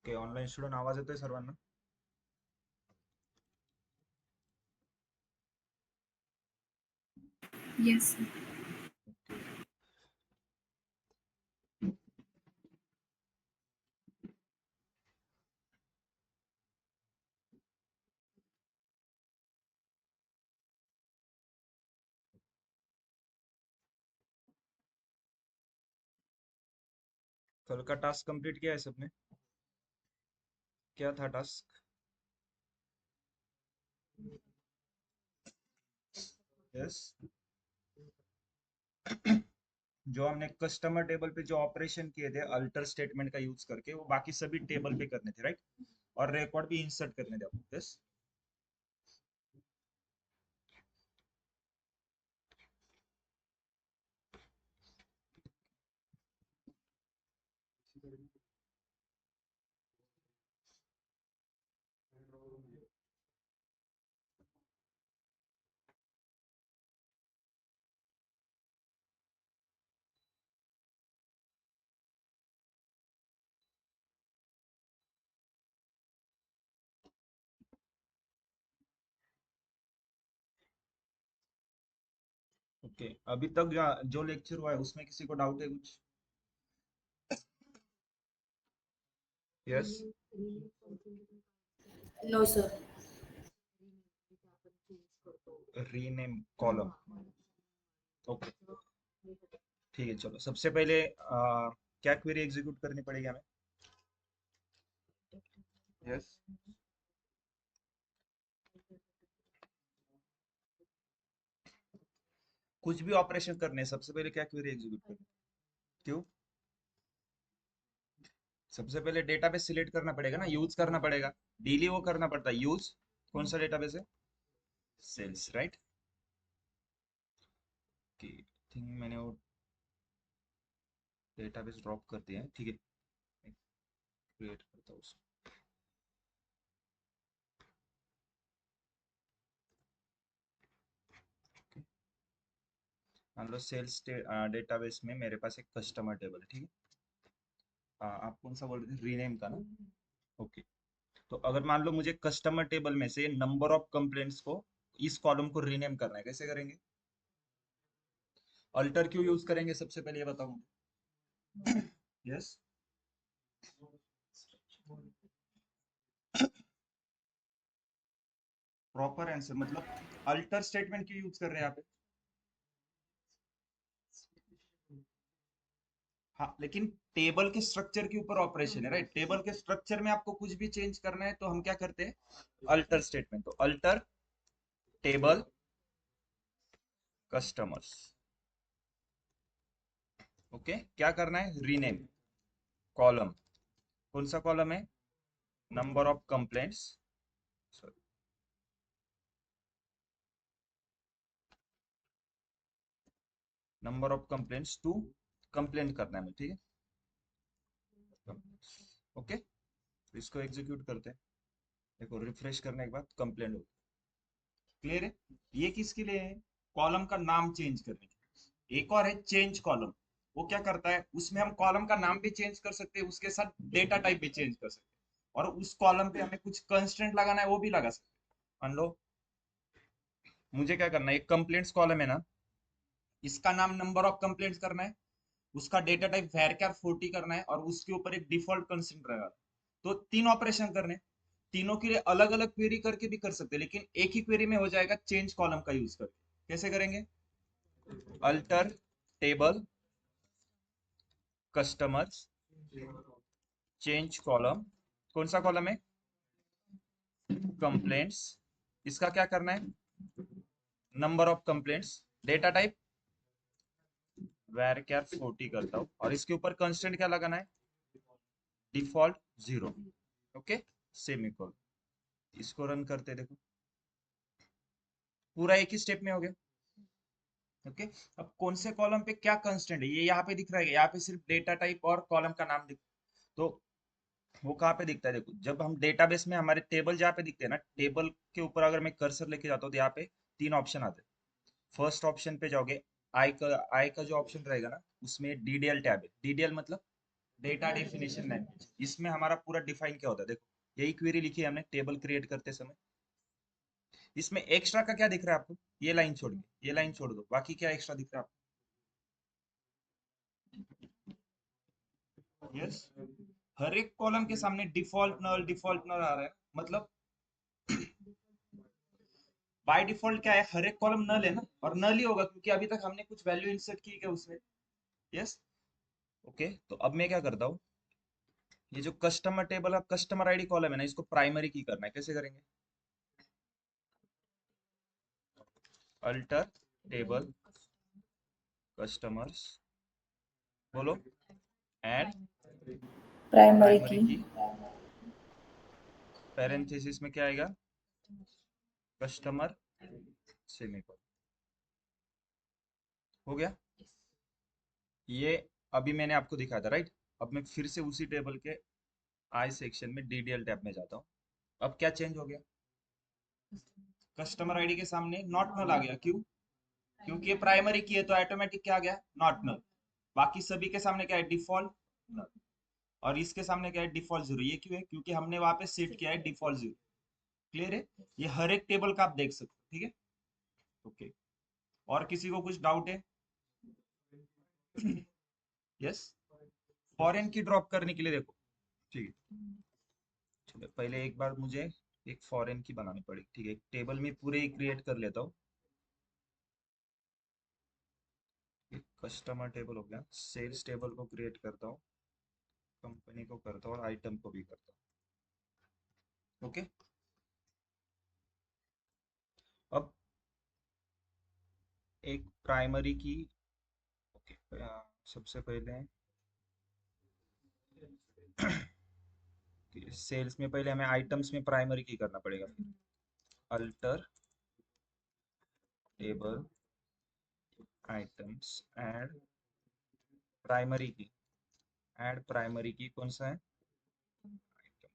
Okay, online student आवाज येतोय सर्वांना? Yes. ओके. कल का टास्क कंप्लीट किया है सबने? क्या था टास्क? यस. जो हमने कस्टमर टेबल पे जो ऑपरेशन किए थे अल्टर स्टेटमेंट का यूज करके, वो बाकी सभी टेबल पे करने थे, राइट? और रिकॉर्ड भी इंसर्ट करने थे आपको. यस. ओके, अभी तक जो लेक्चर हुआ है उसमें किसी को डाउट है कुछ? Yes. No, sir. Rename column. Okay, ठीक है. चलो, सबसे पहले क्या क्वेरी एग्जीक्यूट करनी पड़ेगी हमें? यस. कुछ भी ऑपरेशन करने हैं, सबसे पहले क्या क्वेरी एग्जीक्यूट करनी है? क्यों? सबसे पहले डेटाबेस सिलेक्ट करना पड़ेगा ना, यूज करना पड़ेगा. डेली वो करना पड़ता है यूज. कौन सा डेटाबेस है? Sales, right? कि थिंक मैंने वो डेटाबेस ड्रॉप कर दिया है. ठीक है, क्रिएट करता हूँ उसको. मान लो सेल्स डेटाबेस में मेरे पास एक कस्टमर टेबल है. ठीक है. आप कौन सा बोल रहे थे? रीनेम का ना? ओके. तो अगर मान लो मुझे कस्टमर टेबल में से नंबर ऑफ कंप्लेंट्स को, इस कॉलम को रीनेम करना है, कैसे करेंगे? अल्टर क्यों यूज करेंगे सबसे पहले ये बताओ मुझे. यस. प्रॉपर आंसर मतलब अल्टर स्टेटमेंट क्यों यूज कर रहे हैं यहाँ पे? हाँ, लेकिन टेबल के स्ट्रक्चर के ऊपर ऑपरेशन है, राइट? टेबल के स्ट्रक्चर में आपको कुछ भी चेंज करना है तो हम क्या करते हैं? Alter statement. तो अल्टर टेबल कस्टमर्स. ओके, क्या करना है? Rename column. कौन सा कॉलम है? Number of complaints. Sorry, number of complaints to complaint करना है मुझे. ठीक है. ओके, इसको एग्जीक्यूट करते हैं. देखो, रिफ्रेश करने के बाद कंप्लेंट हो. क्लियर है? ये किसके लिए है? कॉलम का नाम चेंज करने के लिए. एक और है चेंज कॉलम. वो क्या करता है? उसमें हम कॉलम का नाम भी चेंज कर सकते हैं, उसके साथ डेटा टाइप भी चेंज कर सकते हैं, और उस कॉलम पे हमें कुछ कंस्ट्रेंट लगाना है वो भी लगा सकते हैं. मान लो मुझे क्या करना है, एक कंप्लेंट्स कॉलम है ना, इसका नाम नंबर ऑफ कंप्लेंट्स करना है, उसका डेटा टाइप varchar 40 करना है, और उसके ऊपर एक डिफॉल्ट कंस्ट्रेंट रहेगा. तो तीन ऑपरेशन करने. तीनों के लिए अलग अलग क्वेरी करके भी कर सकते हैं, लेकिन एक ही क्वेरी में हो जाएगा चेंज कॉलम का यूज करके. कैसे करेंगे? Alter table customers change column. कौन सा कॉलम है? कंप्लेंट्स. इसका क्या करना है? Number of complaints. Data type varchar 40 करता हूँ, और इसके ऊपर कंस्टेंट क्या लगाना है? डिफॉल्ट 0. Okay, semicolon. इसको रन करते देखो, पूरा एक ही स्टेप में हो गया. ओके. अब कौन से कॉलम पे क्या कंस्टेंट है ये यहाँ पे दिख रहा है? यहाँ पे सिर्फ डेटा टाइप और कॉलम का नाम दिख. तो वो कहाँ पे दिखता है? देखो, जब हम डेटाबेस में हमारे टेबल जहाँ पे दिखते हैं ना, टेबल के ऊपर अगर मैं कर्सर लेके जाता हूँ तो यहाँ पे तीन ऑप्शन आते हैं. फर्स्ट ऑप्शन पे जाओगे, आई का जो ऑप्शन रहेगा ना, उसमें डीडीएल टैब है. डीडीएल मतलब डेटा डेफिनेशन लैंग्वेज। इसमें हमारा पूरा डिफाइन क्या होता है, देखो यही क्वेरी लिखी है हमने टेबल क्रिएट करते समय। इसमें एक्स्ट्रा का क्या दिख रहा है आपको, ये लाइन छोड़ के ये लाइन छोड़ दो, बाकी क्या एक्स्ट्रा दिख रहा है आपको? यस, हर एक कॉलम के सामने डिफॉल्ट नल आ रहा है, मतलब बाय डिफॉल्ट क्या है, हर एक कॉलम नल है ना, और नल ही होगा क्योंकि अभी तक हमने कुछ वैल्यू इंसर्ट की है उसमें। Yes, okay. तो अब मैं क्या करता हूँ, ये जो कस्टमर टेबल का कस्टमर आईडी कॉलम है ना, इसको प्राइमरी की करना है। कैसे करेंगे, अल्टर टेबल कस्टमर्स, बोलो, एड प्राइमरी प्राइमरी की। की, पैरेंथेसिस में क्या आएगा, कस्टमर सेमीकोलन। हो गया, ये अभी मैंने आपको दिखाया था, राइट। अब मैं फिर से उसी टेबल के आई सेक्शन में डीडीएल टैब में जाता हूँ। अब क्या चेंज हो गया, कस्टमर आईडी के सामने नॉट नल आ गया, क्यों, क्योंकि ये प्राइमरी की है तो ऑटोमेटिक क्या आ गया, नॉट नल। बाकी सभी के सामने क्या है, डिफॉल्ट नल। और इसके सामने क्या है, डिफॉल्ट जीरो। ये क्यों है, क्योंकि हमने वहां पे सेट किया है डिफॉल्ट जीरो। क्लियर है, ये हर एक टेबल का आप देख सकते हो, ठीक है। ओके, और किसी को कुछ डाउट है? यस, फॉरेन की ड्रॉप करने के लिए देखो, ठीक है, चलो पहले एक बार मुझे एक फॉरेन की बनानी पड़ेगी, ठीक है। एक टेबल में पूरे ही क्रिएट कर लेता हूँ। कस्टमर टेबल हो गया, सेल्स टेबल को क्रिएट करता हूँ, कंपनी को करता हूँ और आइटम को भी करता हूँ। ओके, अब एक प्राइमरी की, ओके, सबसे पहले सेल्स में पहले हमें आइटम्स में प्राइमरी की करना पड़ेगा, फिर alter table items add primary key, add primary key कौन सा है, आइटम।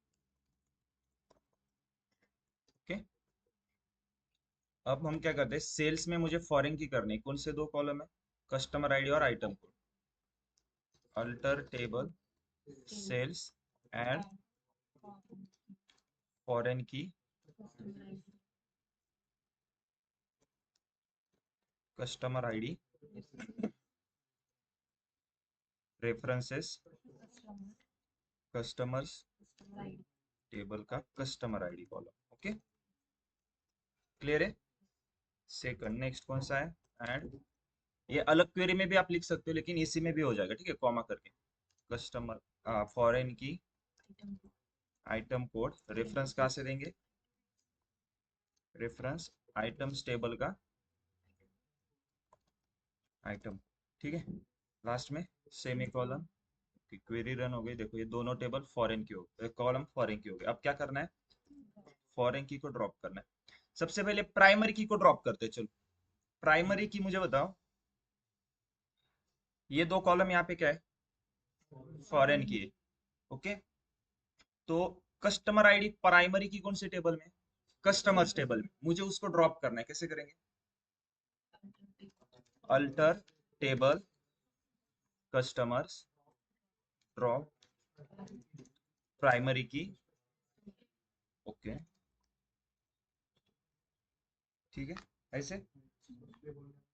ओके, अब हम क्या करते हैं, सेल्स में मुझे फॉरेन की करनी है, कौन से दो कॉलम है, कस्टमर आईडी और item code. Alter table sales add foreign की customer ID references customers table का customer ID column. Okay, clear है। सेकंड, नेक्स्ट कौन सा है, एड, ये अलग क्वेरी में भी आप लिख सकते हो लेकिन इसी में भी हो जाएगा, ठीक है, कॉमा करके, कस्टमर फॉरेन की आइटम कोड, रेफरेंस कहाँ से देंगे, रेफरेंस आइटम्स टेबल का आइटम, ठीक है। लास्ट में सेमी कॉलम की क्वेरी रन हो गई। देखो ये दोनों टेबल फॉरेन की हो गए, कॉलम फॉरेन की हो गए। अब क्या करना है, फॉरेन की को ड्रॉप करना है। सबसे पहले प्राइमरी की को ड्रॉप करते हैं, चलो। प्राइमरी की मुझे बताओ, ये दो कॉलम यहाँ पे क्या है, फॉरेन की है। ओके, तो कस्टमर आईडी प्राइमरी की कौन से टेबल में, कस्टमर्स टेबल में, मुझे उसको ड्रॉप करना है। कैसे करेंगे, alter table customers drop primary की। ओके, ठीक है, ऐसे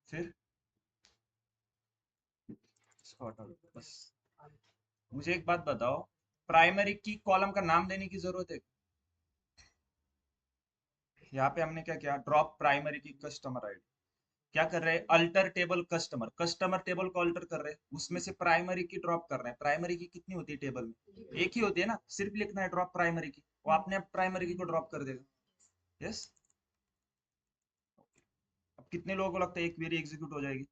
फिर इसको हटा दो बस। मुझे एक बात बताओ, प्राइमरी की कॉलम का नाम देने की जरूरत है? यहाँ पे हमने क्या किया, ड्रॉप प्राइमरी की कस्टमर आईडी। क्या कर रहे हैं, alter table customer, customer table को अल्टर कर रहे हैं, उसमें से प्राइमरी की ड्रॉप कर रहे हैं। प्राइमरी की कितनी होती है टेबल में, एक ही होती है ना, सिर्फ लिखना है ड्रॉप प्राइमरी की, वो अपने आप प्राइमरी की को ड्रॉप कर देगा। यस, अब कितने लोगों को लगता है एक क्वेरी एग्जीक्यूट हो जाएगी,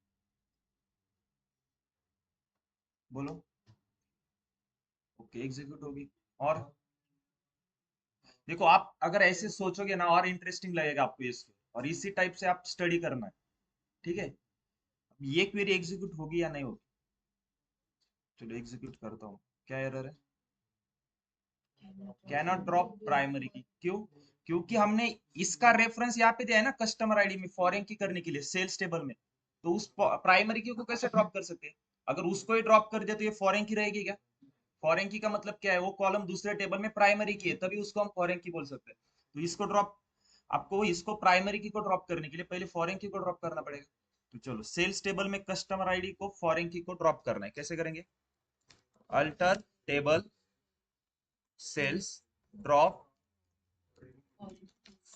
बोलो। ओके, एग्जीक्यूट होगी। और देखो, आप अगर ऐसे सोचोगे ना और इंटरेस्टिंग लगेगा आपको इसके, और इसी टाइप से आप स्टडी करना है, ठीक है। ये क्वेरी एग्जीक्यूट होगी या नहीं होगी, चलो एग्जीक्यूट करता हूँ। क्या एरर है, कैनॉट ड्रॉप प्राइमरी की, क्यों, क्योंकि हमने इसका रेफरेंस यहाँ पे दिया है ना कस्टमर आईडी में, फॉरेन की करने के लिए सेल्स टेबल में। तो उस प्राइमरी की को कैसे ड्रॉप कर सकते हैं, अगर उसको ही ड्रॉप कर दिया तो ये फॉरेन की रहेगी क्या, फॉरेन की का मतलब क्या है, वो कॉलम दूसरे टेबल में प्राइमरी की है, तभी उसको हम फॉरेन की बोल सकते हैं। तो इसको ड्रॉप, आपको इसको प्राइमरी की को ड्रॉप करने के लिए पहले फॉरेन की को ड्रॉप करना पड़ेगा। तो चलो, सेल्स टेबल में कस्टमर आईडी को फॉरेन की को ड्रॉप करना है, कैसे करेंगे? Alter table sales drop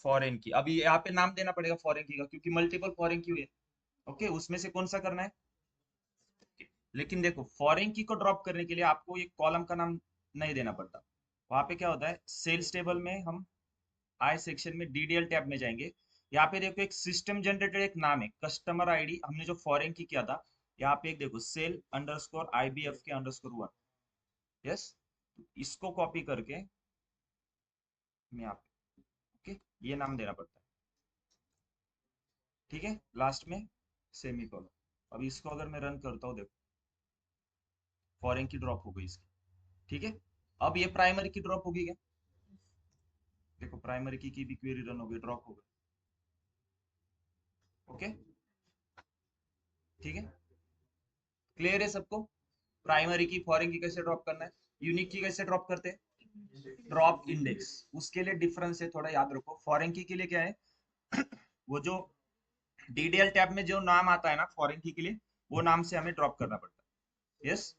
foreign key. अभी यहाँ पे नाम देना पड़ेगा फॉरेन की का, क्योंकि मल्टीपल फॉरेन की हुई है। ओके, उसमें से कौन सा करना है? लेकिन देखो, फॉरेन की को ड्रॉप करने के लिए आपको एक कॉलम का नाम नहीं देना पड़ता। वहां पे क्या होता है, सेल्स टेबल में हम आई सेक्शन में डीडीएल टैब में जाएंगे। यहाँ पे देखो एक सिस्टम जनरेटेड एक नाम है, कस्टमर आईडी हमने जो फॉरेन की किया था। यहाँ पे एक देखो, सेल अंडरस्कोर IBF के अंडरस्कोर 1। यस, इसको कॉपी करके मैं यहाँ पे, ओके, ये नाम देना पड़ता है। ठीक है, लास्ट में सेमी कॉलम। अब इसको अगर मैं रन करता हूँ, देखो फॉरेन की ड्रॉप हो गई इसकी। ठीक है, अब ये प्राइमरी की ड्रॉप होगी क्या? देखो, प्राइमरी की भी क्वेरी रन हो गई, ड्रॉप हो गई। ओके, ठीक है, क्लियर है सबको? प्राइमरी की फॉरेन की कैसे ड्रॉप करना है, यूनिक की कैसे ड्रॉप करते हैं? Drop index. उसके लिए डिफरेंस है, थोड़ा याद रखो। फॉरेन की के लिए क्या है वो जो डीडीएल टैब में जो नाम आता है ना फॉरेन की के लिए, वो नाम से हमें ड्रॉप करना पड़ता है। यस,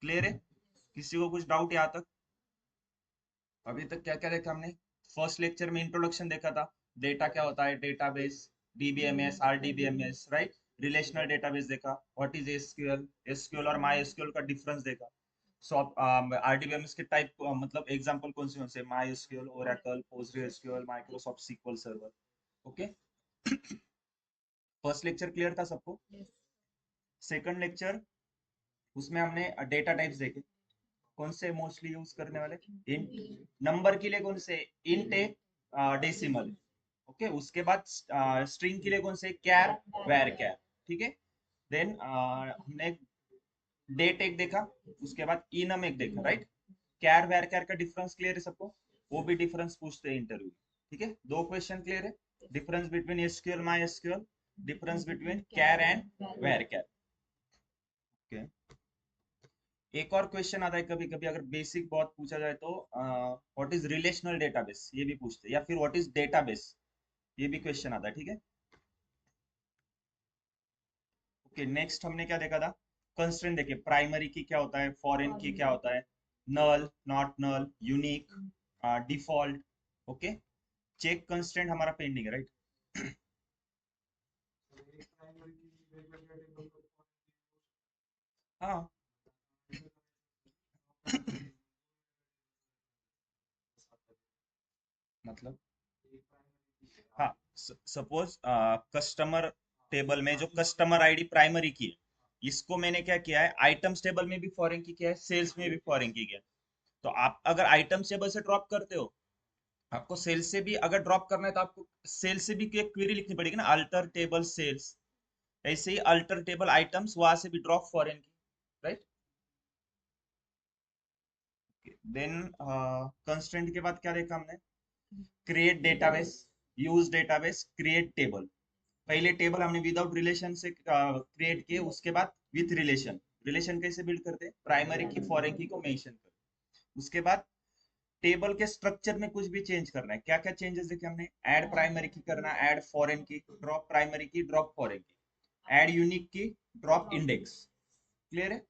क्लियर है? किसी को कुछ डाउट यहाँ तक? अभी तक क्या क्या देखा हमने? फर्स्ट लेक्चर में इंट्रोडक्शन देखा था, डेटा क्या होता है, database, DBMS, RDBMS, right? Relational database देखा, व्हाट इज एसक्यूएल, एसक्यूएल और माई एसक्यूएल का डिफरेंस देखा। सो आरडीबीएमएस के टाइप, मतलब एग्जांपल कौन से my SQL, Oracle, PostgreSQL, Microsoft sequel server. Okay, first lecture clear था सबको? सेकंड लेक्चर, उसमें हमने डेटा टाइप्स देखे। कौन से मोस्टली यूज करने वाले? इंट। नंबर के लिए कौन से? इंट है, डेसिमल। ओके, उसके बाद स्ट्रिंग के लिए कौन से? कैर, वेर कैर। ठीक है, देन हमने डेट एक देखा, उसके बाद इनम एक देखा, राइट? कैर वेर कैर का डिफरेंस क्लियर है सबको? वो भी डिफरेंस पूछते हैं इंटरव्यू। ठीक है, दो क्वेश्चन क्लियर है? Difference between SQL, my SQL, difference between char and varchar. Okay, एक और क्वेश्चन आता है कभी कभी, अगर बेसिक बहुत पूछा जाए तो, व्हाट इज रिलेशनल डेटाबेस, ये भी पूछते हैं, या फिर व्हाट इज डेटाबेस, ये भी क्वेश्चन आता है। ठीक है, ओके, नेक्स्ट हमने क्या देखा था? कंस्ट्रेंट देखे, प्राइमरी की क्या होता है, फॉरेन की क्या होता है, null, not null, unique, default. Okay, check constraint हमारा पेंडिंग है, राइट? हाँ मतलब, हाँ, सपोज कस्टमर टेबल में जो कस्टमर आईडी प्राइमरी की है, इसको मैंने क्या किया है, आइटम्स टेबल में भी फॉरेन की किया है, सेल्स में भी फॉरेन की किया है। तो आप अगर आइटम्स टेबल से ड्रॉप करते हो, आपको सेल्स से भी अगर ड्रॉप करना है, तो आपको सेल्स से भी एक क्वेरी लिखनी पड़ेगी ना, अल्टर टेबल सेल्स। ऐसे ही अल्टर टेबल आइटम्स, वहां से भी ड्रॉप फॉरेन की, राइट? देन कंस्ट्रेंट के बाद क्या देखा हमने? Create database, use database, create table. पहले टेबल हमने विदाउट रिलेशन से क्रिएट किए, उसके बाद विथ रिलेशन। रिलेशन कैसे बिल्ड करते हैं? प्राइमरी की फॉरेन की को मेंशन कर, उसके बाद टेबल के स्ट्रक्चर में कुछ भी चेंज करना है। क्या क्या चेंजेस देखे हमने? ऐड प्राइमरी की करना, ऐड फॉरेन की, ड्रॉप प्राइमरी की, ड्रॉप फॉरेन की, ऐड यूनिक की, ड्रॉप इंडेक्स। क्लियर है?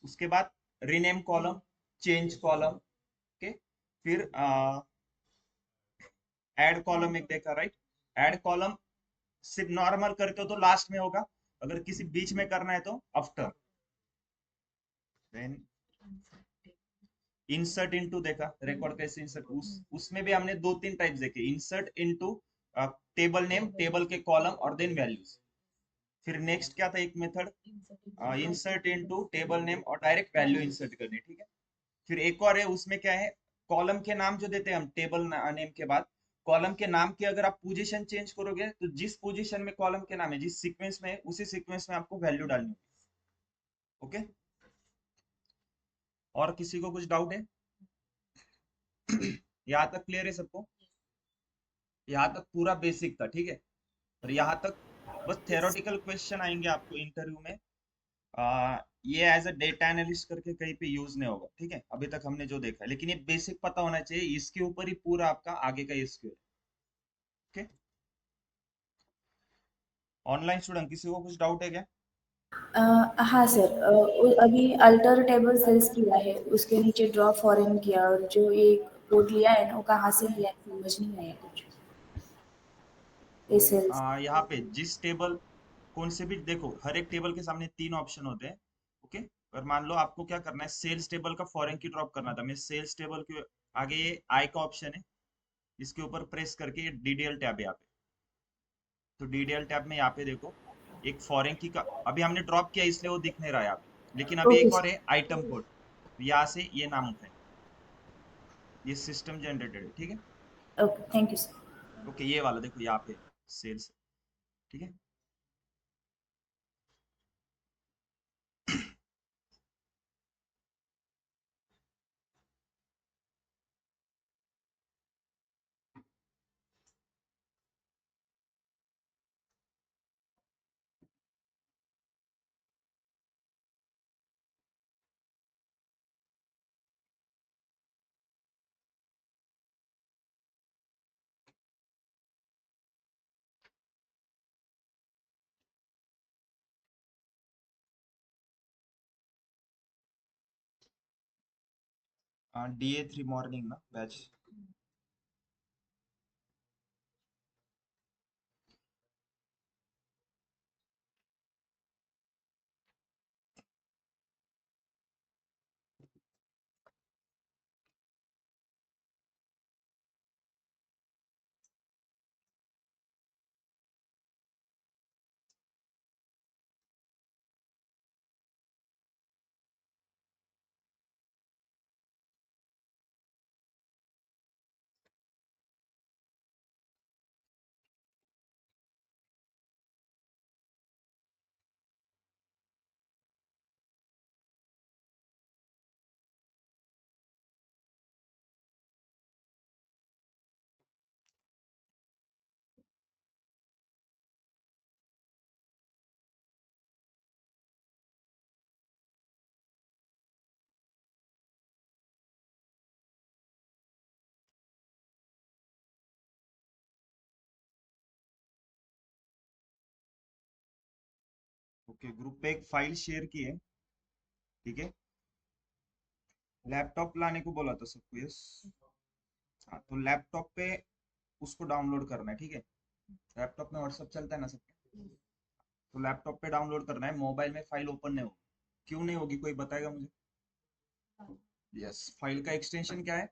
उसके बाद rename column, change column. Okay, फिर ऐड कॉलम एक देखा, राइट? ऐड कॉलम सिर्फ नॉर्मल करते हो तो लास्ट में होगा, अगर किसी बीच में करना है तो आफ्टर। देन इंसर्ट इनटू देखा, रिकॉर्ड कैसे इंसर्ट, उसमें भी हमने दो तीन टाइप्स देखे, insert into table name, table के कॉलम और देन वैल्यूज। फिर नेक्स्ट क्या था, एक method, insert into table name और डायरेक्ट वैल्यू इंसर्ट करनी। ठीक है, फिर एक और है, उसमें क्या है, कॉलम के नाम जो देते हैं हम टेबल नेम के बाद, कॉलम के नाम की अगर आप पोजीशन चेंज करोगे, तो जिस पोजीशन में कॉलम के नाम है, जिस सीक्वेंस में है, उसी सीक्वेंस में आपको वैल्यू डालनी होगी। ओके, और किसी को कुछ डाउट है? यहाँ तक क्लियर है सबको? यहाँ तक पूरा बेसिक था, ठीक है? और यहाँ तक बस थेरोटिकल क्वेश्चन आएंगे आपको इंटरव्यू में, ये एज अ डेटा एनालिस्ट करके कहीं पे यूज नहीं होगा, ठीक है, अभी तक हमने जो देखा है, लेकिन ये बेसिक पता होना चाहिए, इसके ऊपर ही पूरा आपका आगे का एसक्यूएल। ओके, ऑनलाइन स्टूडेंट किसी को कुछ डाउट है क्या? हाँ सर, अभी अल्टर टेबल सेल्स किया है, उसके नीचे ड्रॉ फॉरेन किया, और जो ये कोड लिया है ना, वो कहाँ से लिया है समझ नहीं आया कुछ, ये सेल्स। यहाँ पे जिस टेबल, कौन से भी देखो, हर एक टेबल के सामने तीन ऑप्शन होते हैं। ओके, और मान लो आपको क्या करना है, सेल्स टेबल का फॉरेन की ड्रॉप करना था, मैं सेल्स टेबल के आगे ये आई का ऑप्शन है, इसके ऊपर प्रेस करके ये डीडीएल टैब है यहाँ पे। तो डीडीएल टैब में यहाँ पे देखो, एक फॉरेन की का अभी हमने ड्रॉप किया इसलिए वो दिख नहीं रहा है यहाँ पे, लेकिन अभी ओके एक और सर। है आइटम कोड, यहाँ से ये नाम उठाए, ये सिस्टम जनरेटेड है, ठीक है। Okay, thank you sir. Okay, ये वाला देखो यहाँ पे सेल्स, ठीक है। DA3 मॉर्निंग ना बैच। ओके, ग्रुप पे एक फाइल शेयर की है, ठीक है। लैपटॉप लाने को बोला था सबको, यस। हाँ, तो लैपटॉप पे उसको डाउनलोड करना है, ठीक है। लैपटॉप में व्हाट्सएप चलता है ना सबके, तो लैपटॉप पे डाउनलोड करना है, मोबाइल में फाइल ओपन नहीं होगी। क्यों नहीं होगी, कोई बताएगा मुझे? यस, फाइल का एक्सटेंशन क्या है?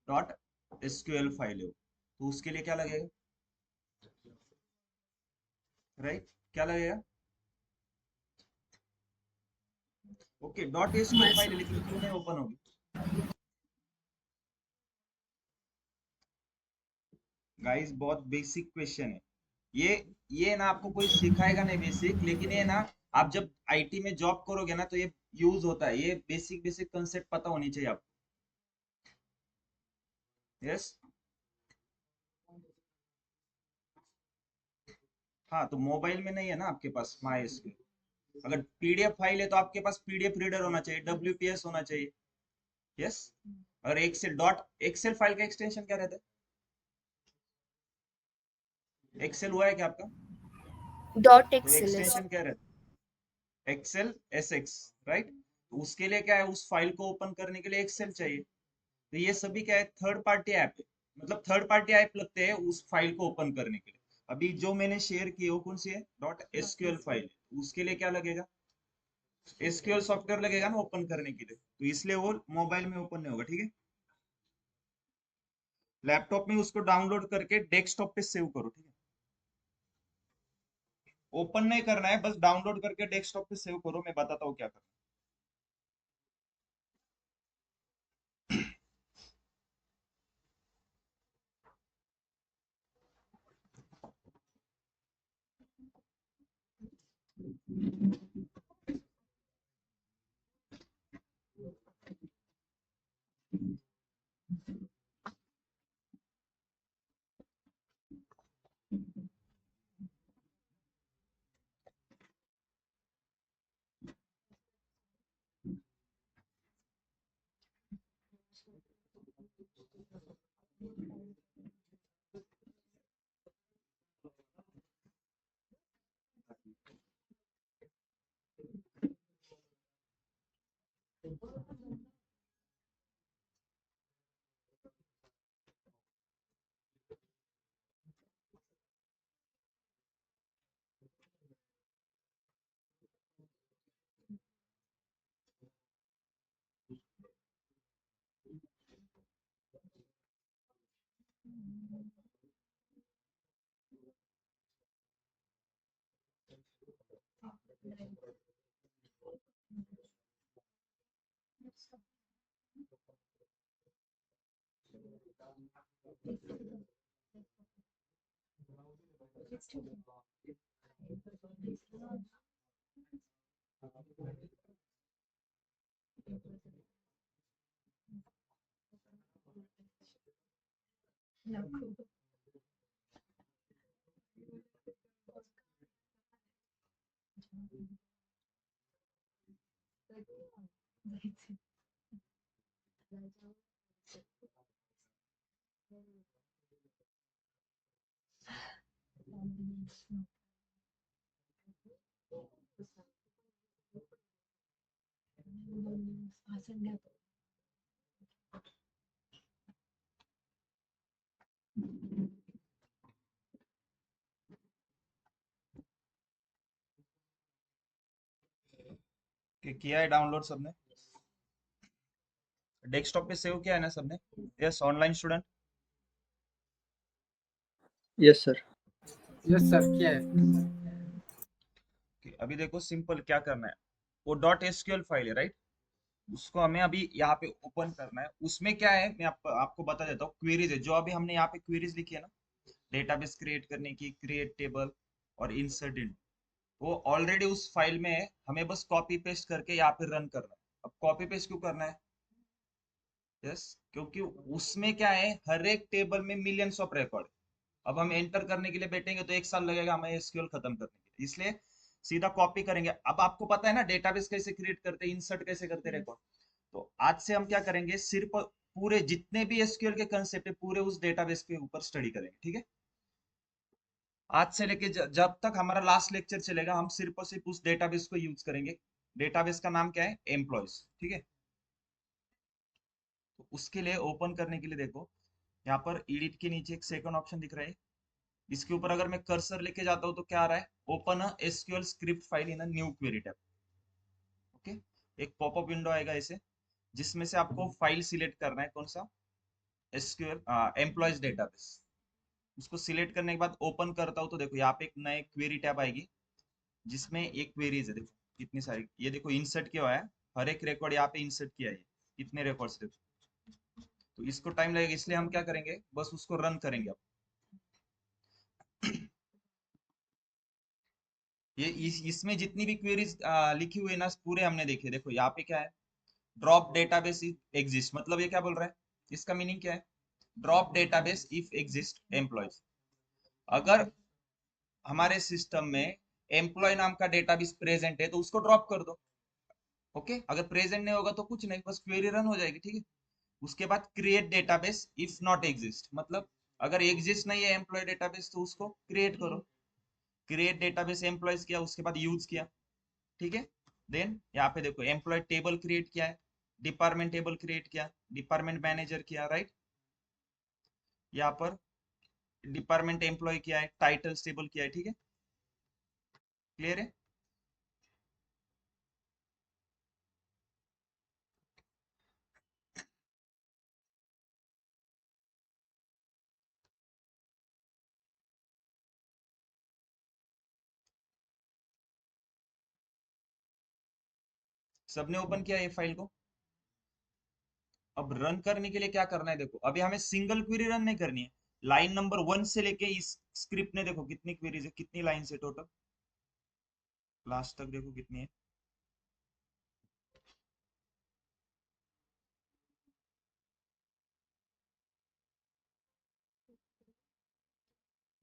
डॉट एसक्यूएल फाइल है वो। तो उसके लिए क्या लगेगा? राइट, क्या लगेगा? ओके, डॉट एसक्यूएल फाइल है, लेकिन क्यों नहीं ओपन होगी? गाइस, बहुत बेसिक क्वेश्चन है ये ये ना आपको कोई सिखाएगा नहीं बेसिक, लेकिन ये ना आप जब आईटी में जॉब करोगे ना, तो ये यूज होता है, ये बेसिक बेसिक कंसेप्ट पता होनी चाहिए आपको। यस। हाँ, तो मोबाइल में नहीं है ना आपके पास माई एसक्यूएल। अगर पीडीएफ फाइल है तो आपके पास पीडीएफ रीडर होना चाहिए, डब्ल्यूपीएस होना चाहिए। यस। और एक्सेल, डॉट एक्सेल फाइल का एक्सटेंशन क्या रहता है? एक्सेल हुआ है क्या आपका? डॉट तो एक्सएलएस। एक्सटेंशन क्या रहता है? XLSX, right. तो उसके लिए क्या है, उस फाइल को ओपन करने के लिए एक्सेल चाहिए। तो ये सभी क्या है, थर्ड पार्टी ऐप है, मतलब थर्ड पार्टी ऐप लगते हैं उस फाइल को ओपन करने के लिए। अभी जो मैंने शेयर की है वो कौन सी है? डॉट एसक्यूएल फाइल है, उसके लिए क्या लगेगा? एसक्यूएल सॉफ्टवेयर लगेगा ना ओपन करने के लिए, तो इसलिए वो मोबाइल में ओपन नहीं होगा, ठीक है। लैपटॉप में उसको डाउनलोड करके डेस्कटॉप पे सेव करो, ठीक है। ओपन नहीं करना है, बस डाउनलोड करके डेस्कटॉप पे सेव करो, मैं बताता हूँ क्या करना है। किया है डाउनलोड सबने? डेस्कटॉप पे सेव किया है ना सबने? Yes, online student. Yes sir. Yes sir, क्या है? अभी देखो सिंपल क्या करना है, वो डॉट एसक्यूएल फाइल है राइट, उसको हमें अभी यहाँ पे ओपन करना है। उसमें क्या है मैं आपको बता देता हूँ, क्वेरीज है जो अभी हमने यहाँ पे क्वेरीज लिखी है ना, डेटाबेस क्रिएट करने की, क्रिएट टेबल और इंसर्ट इन, वो ऑलरेडी उस फाइल में है, हमें बस कॉपी पेस्ट करके यहाँ पे रन करना है। अब कॉपी पेस्ट क्यों करना है? यस, क्योंकि उसमें क्या है, हर एक टेबल में मिलियंस ऑफ रिकॉर्ड। अब हम एंटर करने के लिए बैठेंगे तो 1 साल लगेगा हमें एसक्यूएल खत्म करने के लिए, इसलिए सीधा कॉपी करेंगे। अब आपको पता है ना डेटाबेस कैसे क्रिएट करते हैं, इंसर्ट कैसे करते हैं रिकॉर्ड। तो आज से हम क्या करेंगे, सिर्फ पूरे जितने भी एसक्यूएल के कंसेप्ट है पूरे उस डेटाबेस के ऊपर स्टडी करेंगे, ठीक है? आज से लेके जब तक हमारा लास्ट लेक्चर चलेगा हम सिर्फ और सिर्फ उस डेटाबेस को यूज करेंगे। डेटाबेस का नाम क्या है? एम्प्लॉयज, ठीक है? तो उसके लिए ओपन करने के लिए देखो यहाँ पर एडिट के नीचे एक सेकंड ऑप्शन दिख रहा है, इसके ऊपर अगर मैं कर्सर लेके जाता हूँ तो क्या आ रहा है, open a SQL script file in a new query tab. Okay, एक पॉपअप विंडो आएगा ऐसे, जिसमें से आपको फाइल सिलेक्ट करना है, कौन सा? SQL employees database. उसको सिलेक्ट करने के बाद ओपन करता हूँ तो देखो यहाँ पे एक नए क्वेरी टैब आएगी, जिसमें एक क्वेरीज है, देखो कितनी सारी, ये देखो इंसर्ट किया हुआ है, हर एक रिकॉर्ड यहाँ पे इंसर्ट किया है, कितने रिकॉर्ड्स देखो। तो इसको टाइम लगेगा, इसलिए हम क्या करेंगे, बस उसको रन करेंगे अब। ये इसमें जितनी भी क्वेरीज लिखी हुई है ना पूरे हमने देखे। देखो यहाँ पे क्या है, ड्रॉप डेटाबेस इफ एग्जिस्ट, मतलब ये क्या बोल रहा है, इसका मीनिंग क्या है? Drop database if exist employees. अगर हमारे सिस्टम में एम्प्लॉय नाम का डेटाबेस प्रेजेंट है तो उसको ड्रॉप कर दो। ओके, अगर प्रेजेंट नहीं होगा तो कुछ नहीं, बस क्वेरी रन हो जाएगी, ठीक है? उसके बाद create database if not exist, मतलब अगर एग्जिस्ट नहीं है एम्प्लॉय डेटाबेस तो उसको क्रिएट करो। क्रिएट डेटाबेस एम्प्लॉयज किया, उसके बाद यूज किया, ठीक है? देन यहाँ पे देखो एम्प्लॉय टेबल क्रिएट किया है, डिपार्टमेंट टेबल क्रिएट किया, डिपार्टमेंट मैनेजर किया, राइट? यहाँ पर डिपार्टमेंट एम्प्लॉय किया है, टाइटल्स टेबल किया है, ठीक है? क्लियर है? सबने ओपन किया ये फाइल को? अब रन करने के लिए क्या करना है, देखो अभी हमें सिंगल क्वेरी रन नहीं करनी है, लाइन नंबर 1 से लेके इस स्क्रिप्ट ने देखो कितनी क्वेरीज है, कितनी लाइन है टोटल, लास्ट तक देखो कितनी है।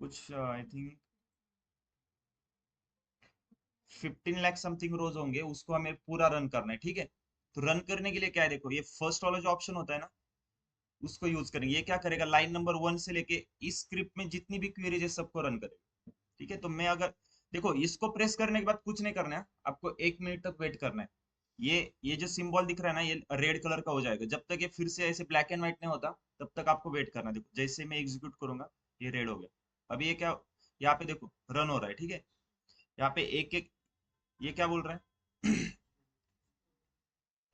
कुछ आई थिंक 15 लाख समथिंग रोज होंगे, उसको हमें पूरा रन करना है, ठीक है? तो रन करने के लिए क्या है, देखो ये फर्स्ट वाला जो ऑप्शन होता है ना, उसको यूज करेंगे। ये क्या करेगा, लाइन नंबर 1 से लेके इस स्क्रिप्ट में जितनी भी क्वेरीज है सबको रन करेगा। ठीक है, तो मैं अगर देखो इसको प्रेस करने के बाद कुछ नहीं करना है, आपको 1 मिनट तक वेट करना है। ये जो सिंबल दिख रहा है ना, ये रेड कलर का हो जाएगा। जब तक ये फिर से ऐसे ब्लैक एंड व्हाइट नहीं होता तब तक आपको वेट करना है। देखो जैसे मैं एग्जीक्यूट करूंगा ये रेड हो गया। अभी ये क्या, यहाँ पे देखो रन हो रहा है। ठीक है, यहाँ पे एक एक ये क्या बोल रहा है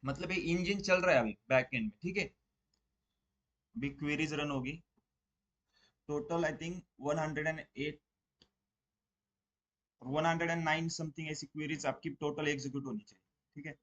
मतलब ये इंजन चल रहा है अभी बैक एंड में। ठीक है, अभी क्वेरीज रन होगी। टोटल आई थिंक 108 109 समथिंग ऐसी क्वेरीज आपकी टोटल एग्जीक्यूट होनी चाहिए। ठीक है,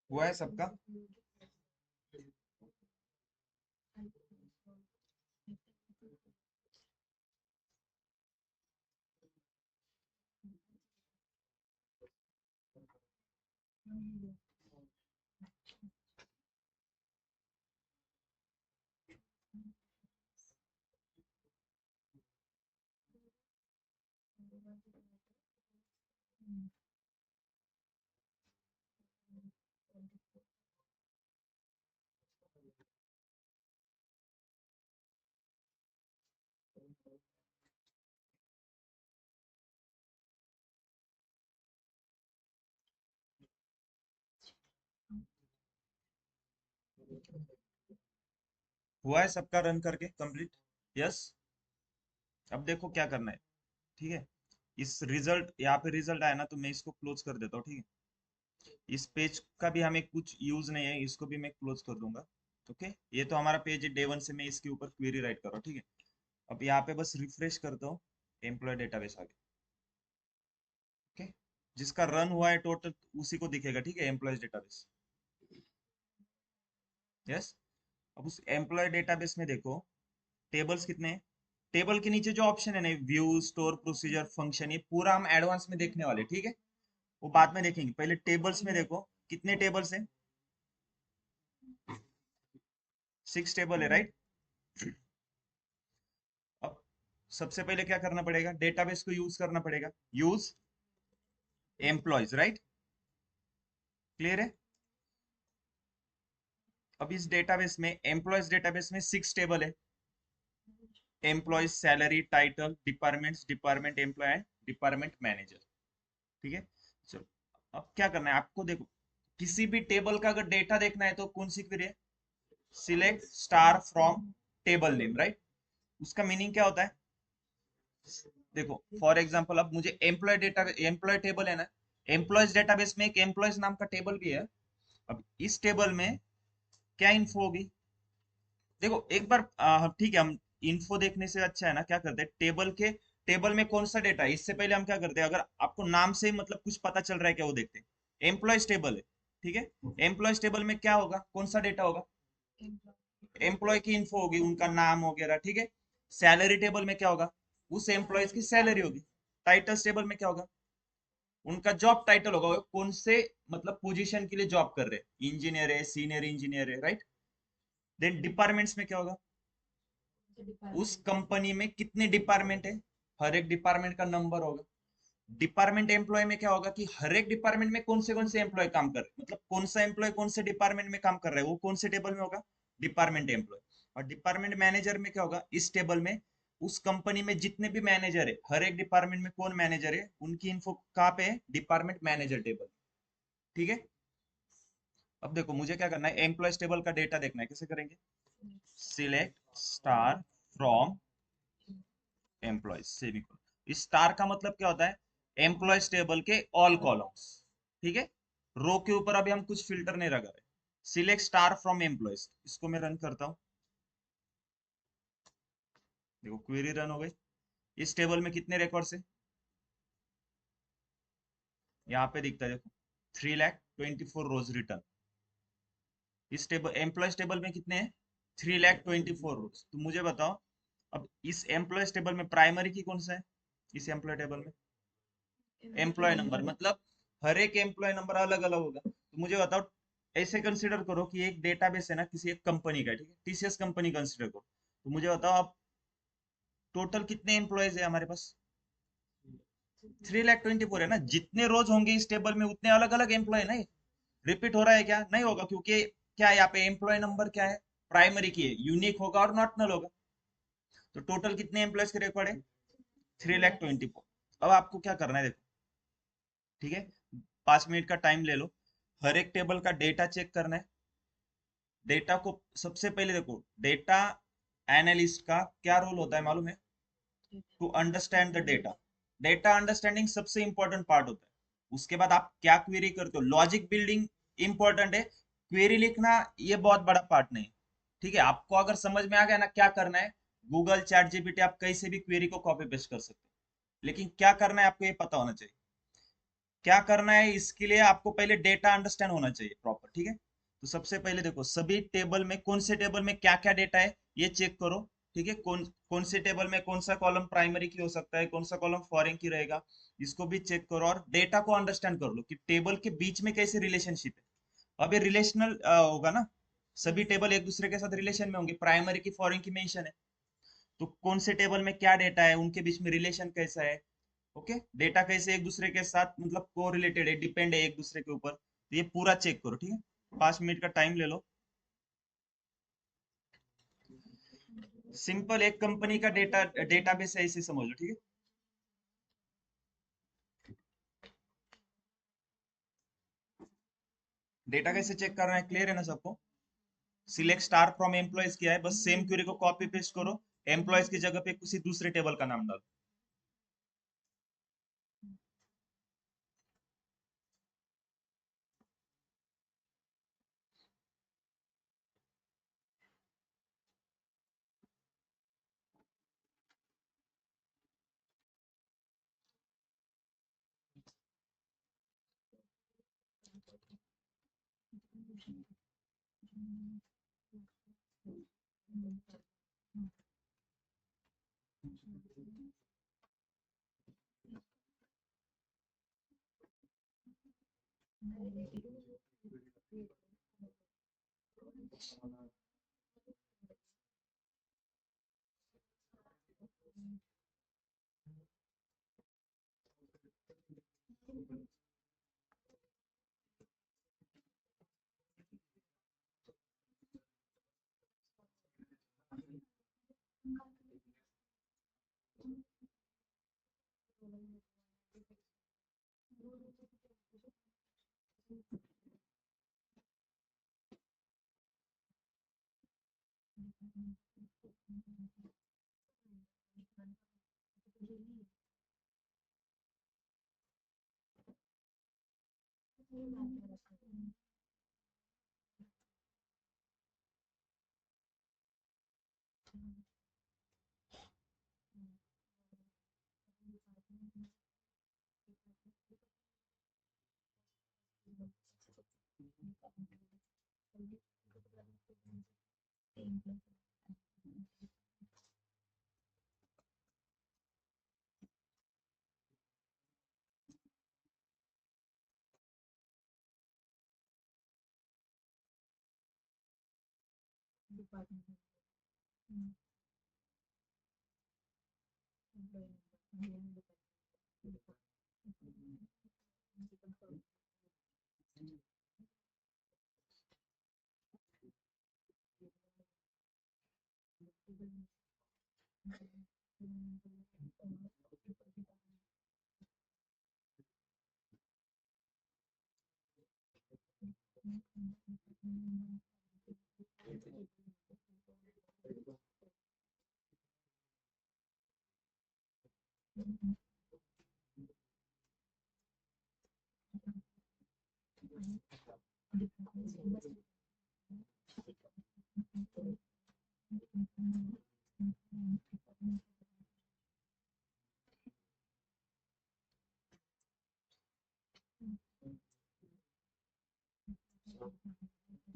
हुआ है सबका। हुआ है सबका रन करके कंप्लीट। यस, अब देखो क्या करना है। ठीक है, इस रिजल्ट यहाँ पे रिजल्ट आया ना, तो मैं इसको क्लोज कर देता हूँ। ठीक है, इस पेज का भी हमें कुछ यूज नहीं है, इसको भी मैं क्लोज कर दूंगा। ओके, ये तो हमारा पेज है डे 1 से मैं इसके ऊपर क्वेरी राइट कर रहा हूँ। ठीक है, अब यहाँ पे बस रिफ्रेश करता हूँ, एम्प्लॉय डेटाबेस आ गया। ओके, जिसका रन हुआ है टोटल उसी को दिखेगा। ठीक है, एम्प्लॉयज डेटाबेस। यस, अब उस एम्प्लॉय डेटाबेस में देखो टेबल्स कितने हैं। टेबल के नीचे जो ऑप्शन है ना, व्यू, स्टोर, प्रोसीजर, फंक्शन, ये पूरा हम एडवांस में देखने वाले। ठीक है, वो बाद में देखेंगे। पहले टेबल्स में देखो कितने टेबल्स हैं। 6 टेबल है, राइट। अब सबसे पहले क्या करना पड़ेगा, डेटाबेस को यूज करना पड़ेगा। Use employees, right. क्लियर है। अब इस डेटाबेस में, एम्प्लॉयज डेटाबेस में 6 टेबल है। Employees, salary, title, departments, department employee and department manager. ठीक है, चलो अब क्या करना है आपको। देखो किसी भी टेबल का अगर डेटा देखना है तो कौन सी क्वेरी है, select star from table name, right. उसका मीनिंग क्या होता है, देखो फॉर एग्जांपल अब मुझे एम्प्लॉय डेटा, एम्प्लॉय टेबल है ना, एम्प्लॉयज डेटाबेस में एक एम्प्लॉयज नाम का टेबल भी है। अब इस टेबल में क्या इन्फो होगी, देखो एक बार ठीक है, हम इन्फो देखने से अच्छा है ना, क्या करते हैं टेबल के, टेबल में कौन सा डेटा है इससे पहले हम क्या करते हैं, अगर आपको नाम से ही मतलब कुछ पता चल रहा है क्या, वो देखते हैं। एम्प्लॉयज टेबल है, ठीक है, एम्प्लॉयज टेबल में क्या होगा, कौन सा डेटा होगा, एम्प्लॉय की इन्फो होगी, उनका नाम वगैरह। ठीक है, सैलरी टेबल में क्या होगा, उस एम्प्लॉयज की सैलरी होगी। टाइटल्स टेबल में क्या होगा, उनका जॉब टाइटल होगा, वो कौन से मतलब पोजीशन के लिए जॉब कर रहे हैं, इंजीनियर है, सीनियर इंजीनियर है, राइट। देन डिपार्टमेंट्स में क्या होगा, उस कंपनी में कितने डिपार्टमेंट है, हर एक डिपार्टमेंट का नंबर होगा। डिपार्टमेंट एम्प्लॉय में क्या होगा कि हर एक डिपार्टमेंट में कौन से एम्प्लॉय काम कर रहे हैं, मतलब कौन सा एम्प्लॉय कौन से डिपार्टमेंट में काम कर रहा है, वो कौन से टेबल में होगा, डिपार्टमेंट एम्प्लॉय। और डिपार्टमेंट मैनेजर में क्या होगा, इस टेबल में उस कंपनी में जितने भी मैनेजर है, हर एक डिपार्टमेंट में कौन मैनेजर है, उनकी इन्फो कहाँ पे है, डिपार्टमेंट मैनेजर टेबल। ठीक है, अब देखो मुझे क्या करना है, एम्प्लॉयज टेबल का डेटा देखना है, कैसे करेंगे, select star from employees semicolon. इस स्टार का मतलब क्या होता है, एम्प्लॉयज टेबल के ऑल कॉलम्स। ठीक है, रो के ऊपर अभी हम कुछ फिल्टर नहीं लगा रहे। सिलेक्ट स्टार फ्रॉम एम्प्लॉयज, इसको मैं रन करता हूँ। देखो क्वेरी रन हो गई। इस टेबल में कितने रिकॉर्ड्स है, यहाँ पे दिखता है देखो, 3,24,000 रोज रिटर्न। इस टेबल एम्प्लॉयज टेबल में कितने हैं, 3,24,000 रोज। तो मुझे बताओ, अब इस एम्प्लॉयज टेबल में प्राइमरी की कौन सा है, इस एम्प्लॉय टेबल में एम्प्लॉय नंबर, मतलब हर एक एम्प्लॉय नंबर अलग अलग होगा। तो मुझे बताओ, ऐसे कंसिडर करो कि एक डेटाबेस है ना किसी एक कंपनी का, ठीक है, टीसीएस कंपनी कंसिडर करो। तो मुझे बताओ अब टोटल कितने एम्प्लॉयज है हमारे पास, 3,24,000 है ना। जितने रोज होंगे इस टेबल में उतने अलग अलग एम्प्लॉय ना, रिपीट हो रहा है क्या, नहीं होगा, क्योंकि क्या है यहाँ पे एम्प्लॉय नंबर क्या है, प्राइमरी की है, यूनिक होगा और नॉट नल होगा। तो टोटल कितने एम्प्लॉयज के रिकॉर्ड है, 3,24,000। अब आपको क्या करना है देखो, ठीक है, 5 मिनट का टाइम ले लो, हर एक टेबल का डेटा चेक करना है। डेटा को सबसे पहले देखो, डेटा एनालिस्ट का क्या रोल होता है मालूम है, to understand the data. Data understanding सबसे इंपॉर्टेंट पार्ट होता है। उसके बाद आप क्या क्वेरी करते हो, लॉजिक बिल्डिंग इंपॉर्टेंट है, क्वेरी लिखना ये बहुत बड़ा पार्ट नहीं। ठीक है, आपको अगर समझ में आ गया ना क्या करना है, गूगल चैट जीपीटी आप कहीं से भी क्वेरी को कॉपी पेस्ट कर सकते हो, लेकिन क्या करना है आपको ये पता होना चाहिए। क्या करना है इसके लिए आपको पहले डेटा अंडरस्टैंड होना चाहिए प्रॉपर। ठीक है, तो सबसे पहले देखो सभी टेबल में, कौन से टेबल में क्या क्या डेटा है ये चेक करो। ठीक है, कौन कौन से टेबल में कौन सा कॉलम प्राइमरी की हो सकता है, कौन सा कॉलम फॉरेन की रहेगा, इसको भी चेक करो और डेटा को अंडरस्टैंड कर लो कि टेबल के बीच में कैसे रिलेशनशिप है। अब ये रिलेशनल होगा ना, सभी टेबल एक दूसरे के साथ रिलेशन में होंगे, प्राइमरी की फॉरेन की मेंशन है, तो कौन से टेबल में क्या डेटा है, उनके बीच में रिलेशन कैसा है। ओके, डेटा कैसे एक दूसरे के साथ मतलब को रिलेटेड है, डिपेंड है एक दूसरे के ऊपर, तो ये पूरा चेक करो। ठीक है, 5 मिनट का टाइम ले लो। सिंपल एक कंपनी का डेटाबेस है इसे समझ लो। ठीक है, डेटा कैसे चेक करना है क्लियर है ना सबको। सिलेक्ट स्टार फ्रॉम एम्प्लॉयज किया है, बस सेम क्वेरी को कॉपी पेस्ट करो, एम्प्लॉयज की जगह पे किसी दूसरे टेबल का नाम डालो।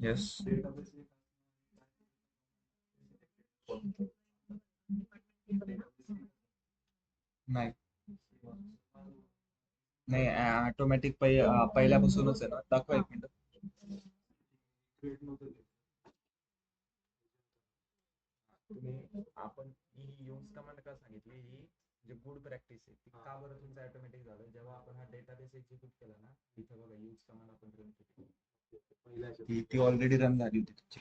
Yes. नाही नाही ऑटोमॅटिक पहिल्यापासूनच आहे ना, दाखवा एक मिनिट. तुम्ही आपण ही यूज कमांड का सांगितली, ही जे गुड प्रॅक्टिस आहे ती का बरं तुमचं ऑटोमॅटिक झालं? जेव्हा आपण हा डेटाबेस एक्झिक्यूट केला ना, इथं बघा यूज कमांड आपण रन केली, ती ऑलरेडी रन झाली होती तुमची.